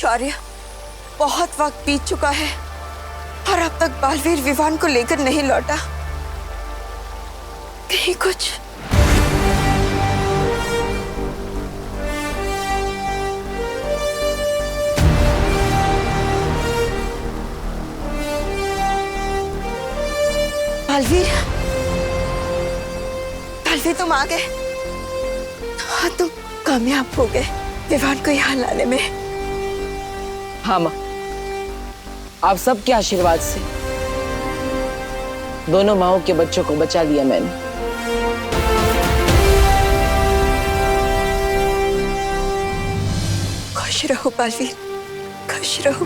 शौर्य, बहुत वक्त बीत चुका है और अब तक बालवीर विवान को लेकर नहीं लौटा। कहीं कुछ बालवीर, बालवीर तुम आ गए। हाँ, तुम कामयाब हो गए विवान को यहाँ लाने में। हाँ माँ, आप सबके आशीर्वाद से दोनों माओं के बच्चों को बचा लिया मैंने। खुश रहो बालवीर, खुश रहो।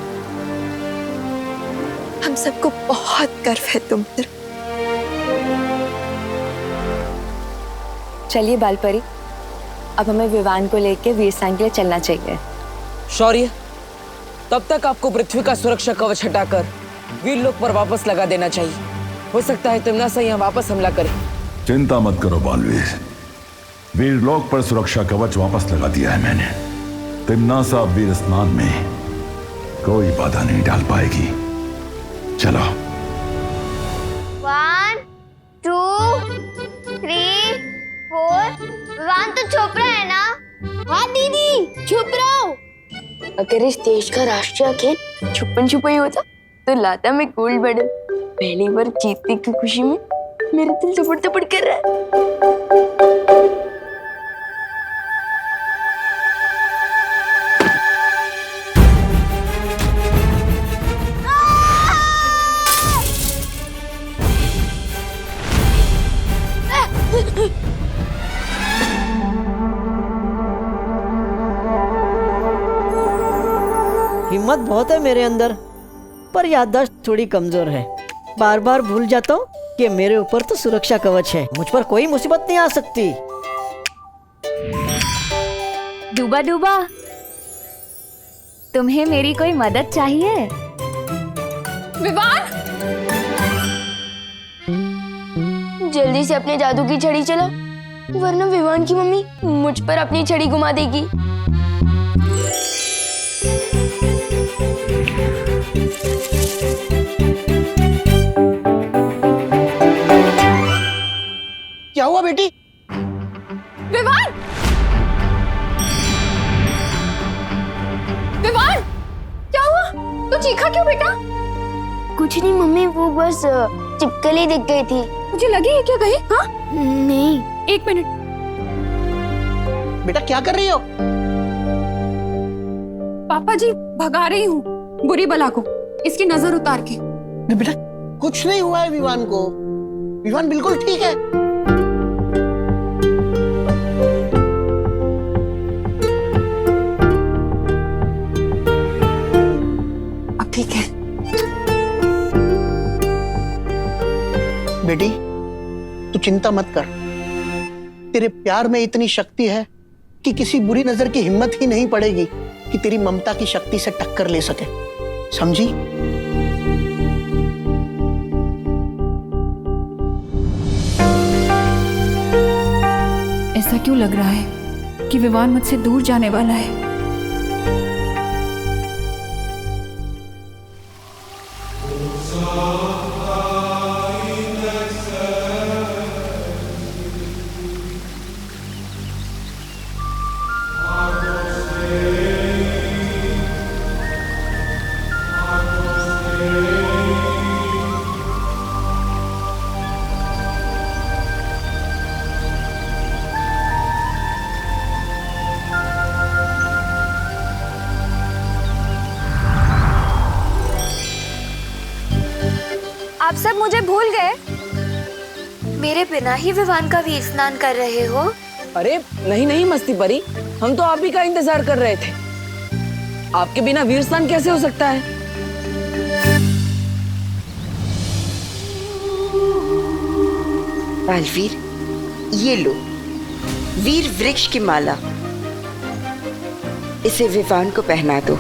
हम सबको बहुत गर्व है तुम पर। चलिए बालपरी, अब हमें विवान को लेकर वीरस्थान के लिए चलना चाहिए। शौर्य, तब तक आपको पृथ्वी का सुरक्षा कवच हटाकर वीरलोक पर वापस लगा देना चाहिए। हो सकता है तिम्नासा यहाँ वापस हमला करे। चिंता मत करो बालवीर, वीरलोक पर सुरक्षा कवच वापस लगा दिया है मैंने। तिम्नासा वीर स्नान में कोई बाधा नहीं डाल पाएगी। चलो। 1 2 3 4। विवान तो छुप रहा है ना? हाँ दीदी, छुप रहा हूँ। अगर इस देश का राष्ट्रीय खेल छुपन छुपाई होता तो लाता मैं गोल्ड मेडल। पहली बार जीतने की खुशी में मेरा दिल तपड़ तपड़ कर रहा है। हिम्मत बहुत है मेरे अंदर, पर याददाश्त थोड़ी कमजोर है। बार बार भूल जाता हूँ कि मेरे ऊपर तो सुरक्षा कवच है, मुझ पर कोई मुसीबत नहीं आ सकती। डूबा डूबा, तुम्हें मेरी कोई मदद चाहिए? विवान, जल्दी से अपने जादू की छड़ी चलाओ, वरना विवान की मम्मी मुझ पर अपनी छड़ी घुमा देगी। क्या हुआ बेटी? विवान, विवान, क्या हुआ? तू चीखा क्यों बेटा? कुछ नहीं मम्मी, वो बस चिपकली दिख गई थी। मुझे लगी है क्या कहीं? हाँ नहीं। एक मिनट। बेटा क्या कर रही हो? पापा जी, भगा रही हूँ बुरी बला को, इसकी नजर उतार के। नहीं बेटा, कुछ नहीं हुआ है विवान को। विवान बिल्कुल ठीक है। अब ठीक है। बेटी तू चिंता मत कर, तेरे प्यार में इतनी शक्ति है कि किसी बुरी नजर की हिम्मत ही नहीं पड़ेगी कि तेरी ममता की शक्ति से टक्कर ले सके, समझी? ऐसा क्यों लग रहा है कि विवान मुझसे दूर जाने वाला है? आप सब मुझे भूल गए? मेरे बिना ही विवान का वीर स्नान कर रहे हो? अरे नहीं नहीं मस्ती परी, हम तो आप ही का इंतजार कर रहे थे। आपके बिना वीर स्नान कैसे हो सकता है? बालवीर, ये लो वीर वृक्ष की माला, इसे विवान को पहना दो।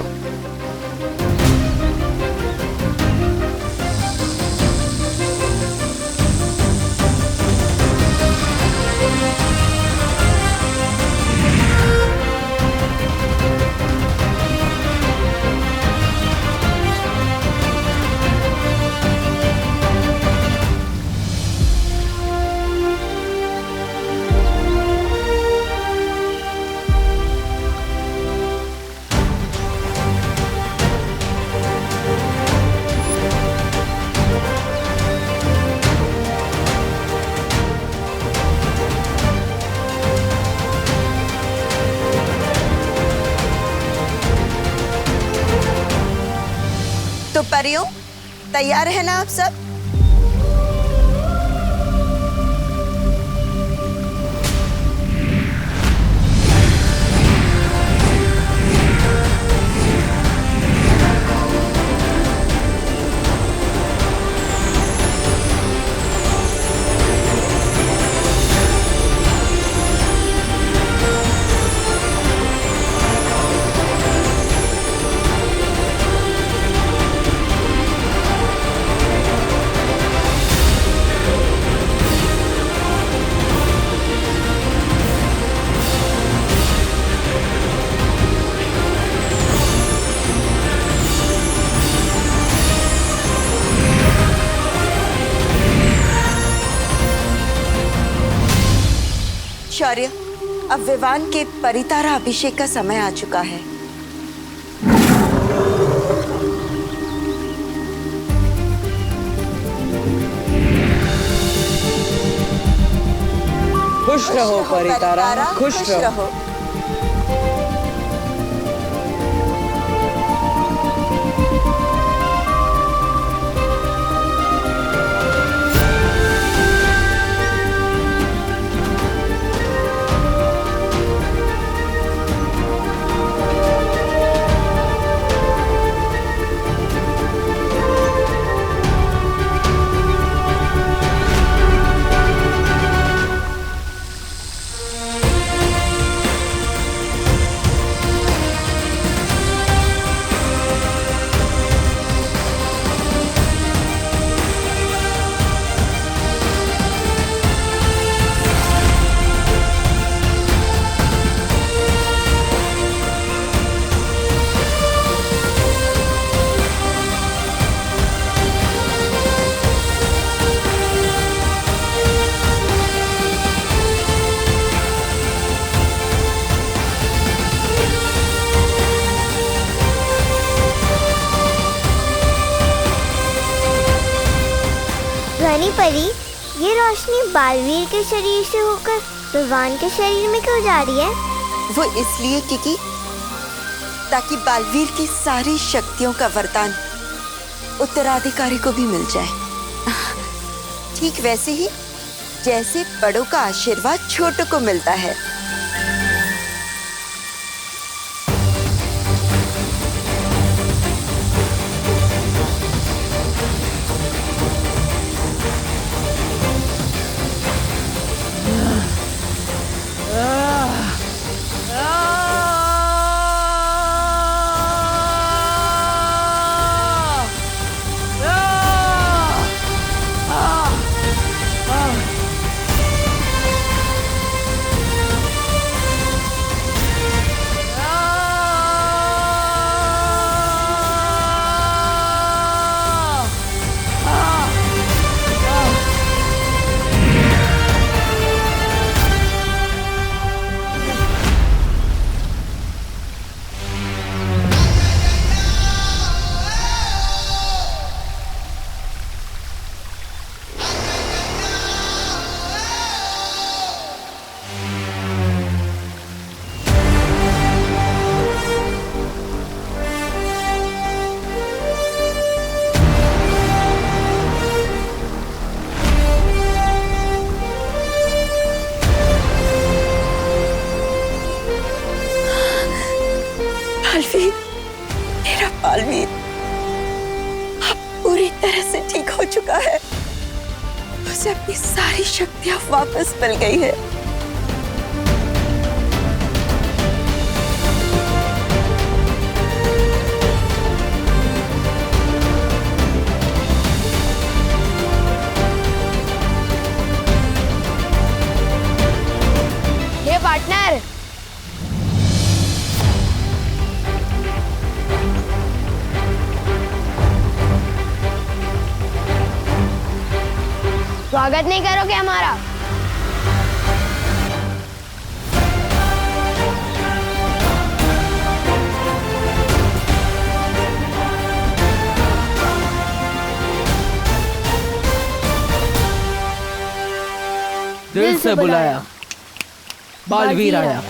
तो परियों, तैयार है ना आप सब? शौर्य, अब विवान के परितारा अभिषेक का समय आ चुका है। खुश रहो परितारा, खुश रहो। रानी परी, ये रोशनी बालवीर के शरीर से होकर विवान के शरीर में क्यों जा रही है? वो इसलिए क्योंकि ताकि बालवीर की सारी शक्तियों का वरदान उत्तराधिकारी को भी मिल जाए। ठीक वैसे ही जैसे बड़ों का आशीर्वाद छोटों को मिलता है। बालवीर, मेरा बालवीर अब पूरी तरह से ठीक हो चुका है। उसे अपनी सारी शक्तियां वापस मिल गई है। ये पार्टनर, स्वागत नहीं करोगे हमारा? दिल से बुलाया, बालवीर आया।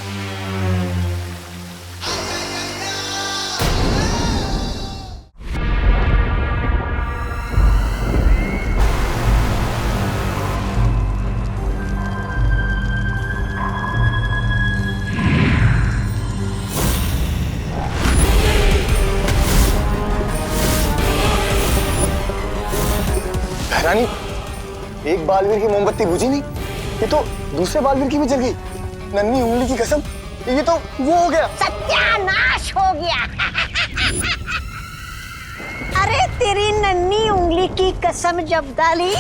रानी, एक बालवीर की मोमबत्ती बुझी नहीं, ये तो दूसरे बालवीर की भी जल गई। नन्ही उंगली की कसम, ये तो वो हो गया। सत्यानाश हो गया। अरे तेरी नन्ही उंगली की कसम जब डाली,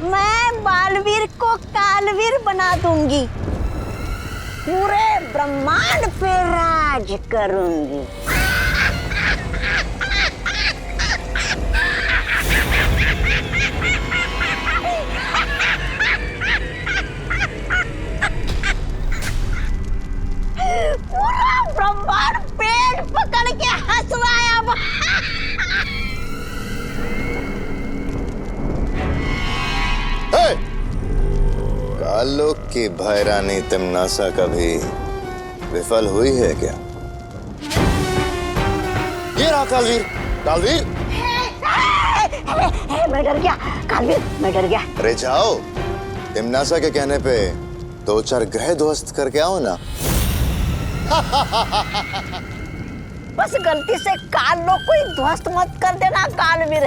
मैं बालवीर को कालवीर बना दूंगी, पूरे ब्रह्मांड पे राज करूंगी। पूरा ब्रह्मांड पेट पकड़ के हंस रहा है अब। कालों की भैरानी तिमनासा कभी विफल हुई है क्या? ये रहा कालवीर। कालवीर, मैं डर गया कालवीर, मैं डर गया। अरे जाओ, तिमनासा के कहने पे 2-4 ग्रह ध्वस्त करके आओ ना। बस गलती से कालों को ही ध्वस्त मत कर देना कालवीर।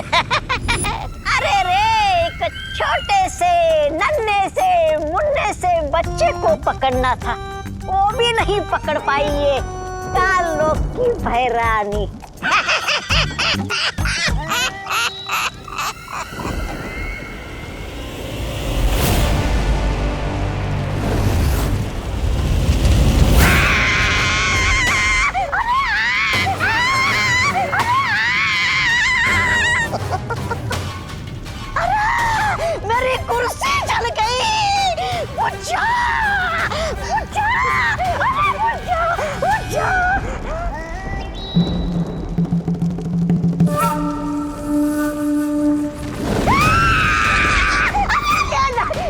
अरे रे, एक छोटे से नन्हे से मुन्ने से बच्चे को पकड़ना था, वो भी नहीं पकड़ पाई ये कालों की भैरानी। मेरी कुर्सी जल गई। बुझा, बुझा, अरे बुझा, बुझा।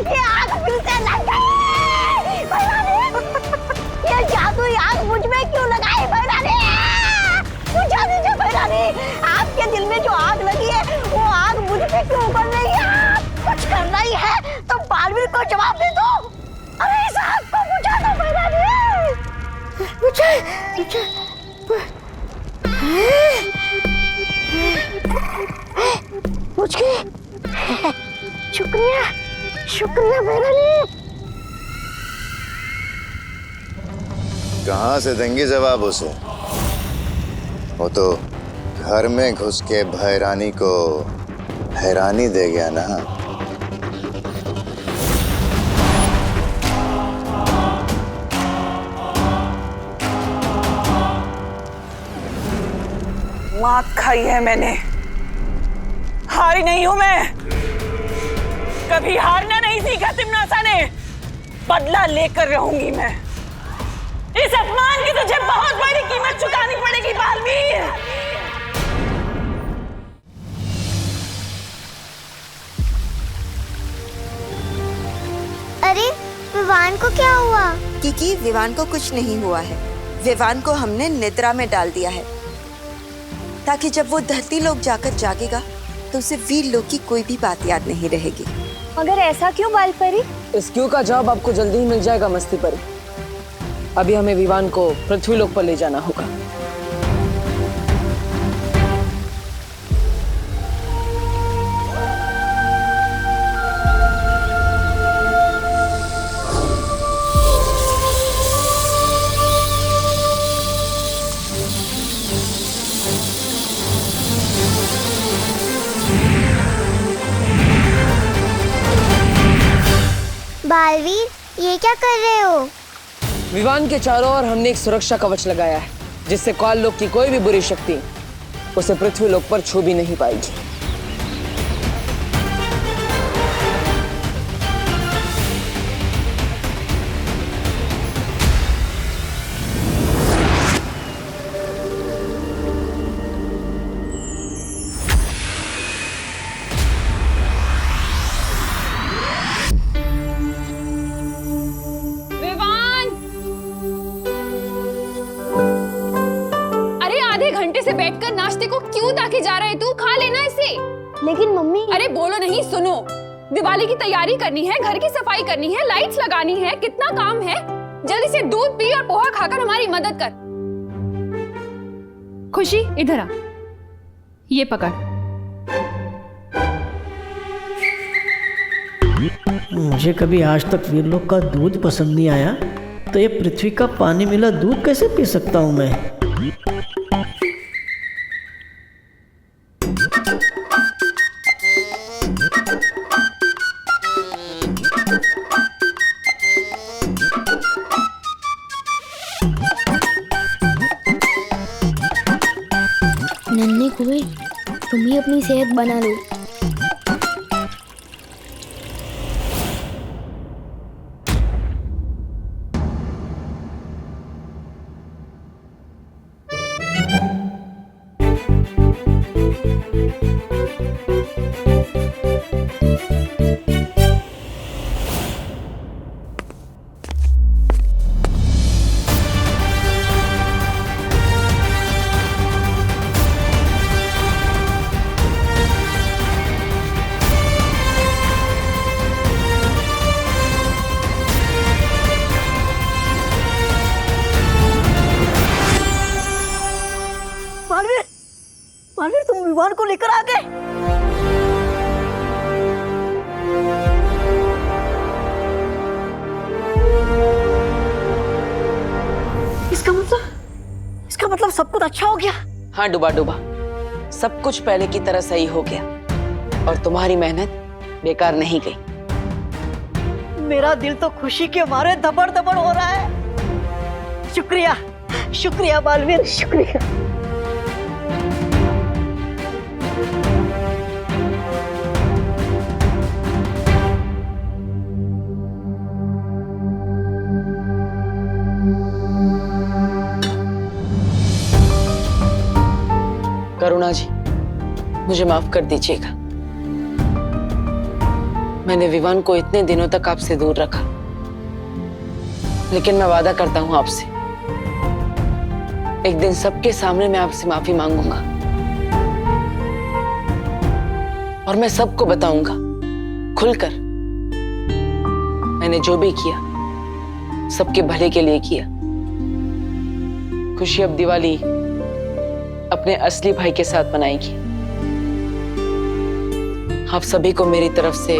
ये आग फिर से लग गई। ये जादुई आग मुझ में क्यों लगाई भैरानी? बुझा दीजिए भैरानी, आपके दिल में जो आग लगी है वो आग मुझ पे क्यों उगल रही है? कुछ करना ही है तो बालवीर को जवाब दे दो। अरे इस आग को बुझा दो भैरानी। बुझा, बुझा, बुझ गई। शुक्रिया, शुक्रिया भैरानी। कहाँ से देंगी जवाब उसे? वो तो घर में घुस के भैरानी को हैरानी दे गया ना। मात खाई है मैंने, हारी नहीं हूं मैं। कभी हारना नहीं सीखा तिमनासा ने, बदला लेकर रहूंगी मैं। इस अपमान की तुझे बहुत बड़ी कीमत चुकानी पड़ेगी बालवीर। अरे विवान को क्या हुआ? क्योंकि विवान को कुछ नहीं हुआ है। विवान को हमने निद्रा में डाल दिया है, ताकि जब वो धरती लोक जाकर जागेगा तो उसे वीर लोक की कोई भी बात याद नहीं रहेगी। मगर ऐसा क्यों बालपरी? इस क्यों का जवाब आपको जल्दी ही मिल जाएगा मस्ती परी। अभी हमें विवान को पृथ्वी लोक पर ले जाना होगा। बालवीर, ये क्या कर रहे हो? विवान के चारों ओर हमने एक सुरक्षा कवच लगाया है, जिससे काल लोक की कोई भी बुरी शक्ति उसे पृथ्वी लोक पर छू भी नहीं पाएगी। से बैठकर नाश्ते को क्यों ताके जा रहे तू? खा लेना इसे। लेकिन मम्मी। अरे बोलो नहीं, सुनो। दिवाली की तैयारी करनी है, घर की सफाई करनी है, लाइट्स लगानी है, कितना काम है। जल्दी से दूध पी और पोहा खाकर हमारी मदद कर। खुशी इधर आ, ये पकड़। मुझे कभी आज तक वीरलोक का दूध पसंद नहीं आया, तो ये पृथ्वी का पानी मिला दूध कैसे पी सकता हूँ मैं? नन्हे कुएं, तुम ही अपनी सेहत बना लो। बालवीर, तुम विमान को लेकर आ गए। इसका मतलब सब कुछ अच्छा हो गया। हाँ डूबा डूबा, सब कुछ पहले की तरह सही हो गया और तुम्हारी मेहनत बेकार नहीं गई। मेरा दिल तो खुशी के मारे धबड़ धबड़ हो रहा है। शुक्रिया, शुक्रिया बालवीर, शुक्रिया। करुणा जी, मुझे माफ कर दीजिएगा। मैंने विवान को इतने दिनों तक आपसे दूर रखा, लेकिन मैं वादा करता हूं आपसे, एक दिन सबके सामने मैं आपसे माफी मांगूंगा और मैं सबको बताऊंगा खुलकर मैंने जो भी किया सबके भले के लिए किया। खुशी अब दिवाली अपने असली भाई के साथ मनाएगी। आप सभी को मेरी तरफ से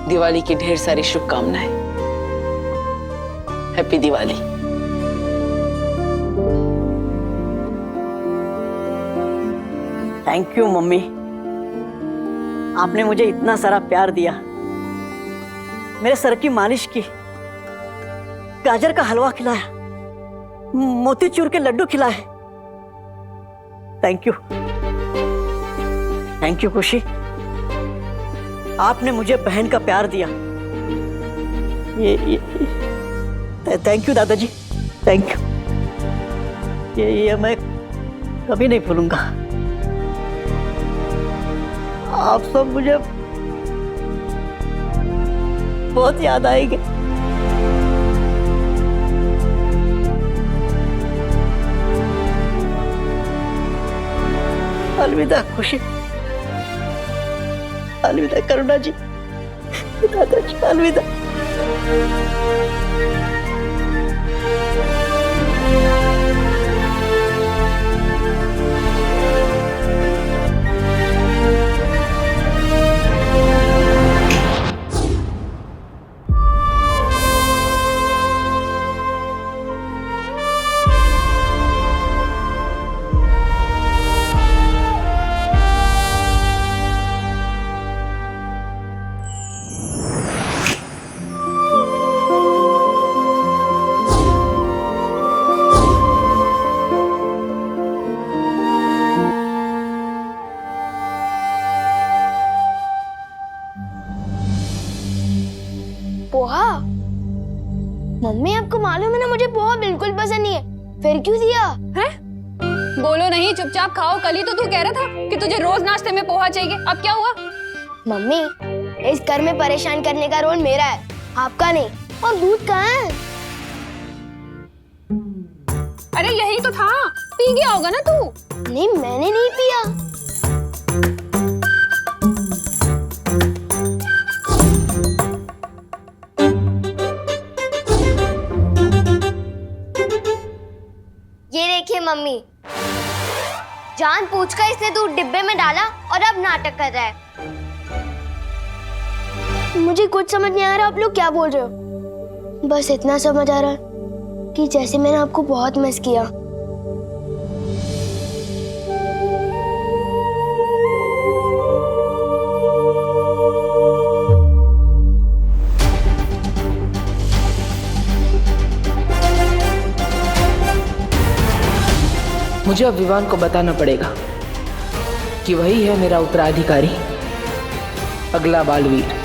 दिवाली की ढेर सारी शुभकामनाएं। Happy Diwali. Thank you mummy, आपने मुझे इतना सारा प्यार दिया, मेरे सर की मालिश की, गाजर का हलवा खिलाया, मोतीचूर के लड्डू खिलाए। थैंक यू, थैंक यू खुशी। आपने मुझे बहन का प्यार दिया। थैंक यू दादाजी, थैंक यू। ये मैं कभी नहीं भूलूंगा। आप सब मुझे बहुत याद आएंगे। अलविदा खुशी, अलविदा करुणा जी, दादाजी, अलविदा। पोहा? मम्मी आपको मालूम है ना मुझे पोहा बिल्कुल पसंद नहीं है, फिर क्यों दिया? है? बोलो नहीं, चुपचाप खाओ। कल ही तो तू कह रहा था कि तुझे रोज नाश्ते में पोहा चाहिए, अब क्या हुआ? मम्मी, इस घर में परेशान करने का रोल मेरा है, आपका नहीं। और दूध कहाँ है? अरे यही तो था, पी गया होगा ना तू। नहीं, मैंने नहीं पिया। ये देखिए मम्मी, जानबूझकर इसने दूध डिब्बे में डाला और अब नाटक कर रहा है। मुझे कुछ समझ नहीं आ रहा आप लोग क्या बोल रहे हो। बस इतना समझ आ रहा है कि जैसे मैंने आपको बहुत मिस किया। मुझे अब विवान को बताना पड़ेगा कि वही है मेरा उत्तराधिकारी, अगला बालवीर।